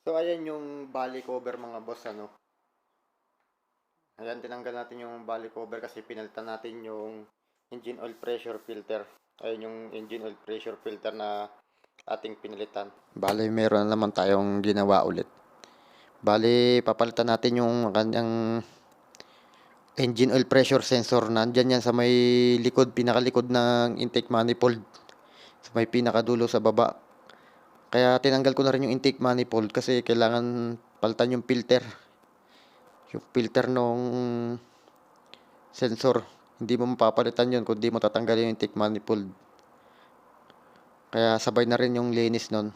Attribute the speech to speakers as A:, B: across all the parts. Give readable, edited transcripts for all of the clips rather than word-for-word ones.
A: So, ayan yung body cover mga boss, ano. Ayan, tinanggal natin yung body cover kasi pinalitan natin yung engine oil pressure filter. Ayan yung engine oil pressure filter na ating pinalitan. Bale, meron na naman tayong ginawa ulit. Bale, papalitan natin yung kanyang engine oil pressure sensor. Nandyan yan sa may likod, pinakalikod ng intake manifold. Sa may pinakadulo sa baba. Kaya tinanggal ko na rin yung intake manifold kasi kailangan palitan yung filter. Yung filter nung sensor. Hindi mo mapapalitan yun kung di mo tatanggalin yung intake manifold. Kaya sabay na rin yung linis nun.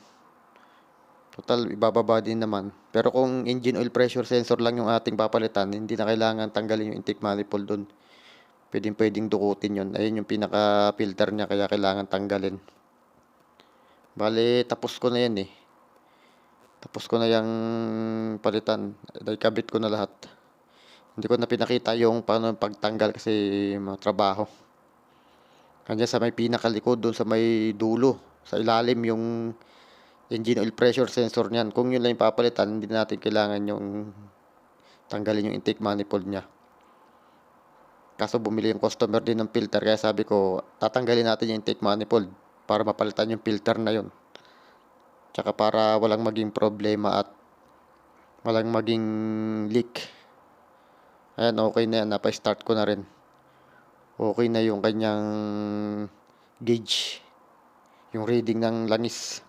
A: Total, ibababa din naman. Pero kung engine oil pressure sensor lang yung ating papalitan, hindi na kailangan tanggalin yung intake manifold dun. Pwedeng dukutin yun. Ayun yung pinaka-filter niya kaya kailangan tanggalin. Bale, tapos ko na yan eh. Tapos ko na yung palitan. Kabit ko na lahat. Hindi ko na pinakita yung paano pagtanggal kasi matrabaho. Kanya sa may pinakalikod, doon sa may dulo, sa ilalim yung engine oil pressure sensor niyan. Kung yun lang yung papalitan, hindi natin kailangan yung tanggalin yung intake manifold niya. Kaso bumili yung customer din ng filter, kaya sabi ko, tatanggalin natin yung intake manifold para mapalitan yung filter na yun. Tsaka para walang maging problema at walang maging leak. Ayan, okay na yan. Napa-start ko na rin. Okay na yung kanyang gauge. Yung reading ng langis.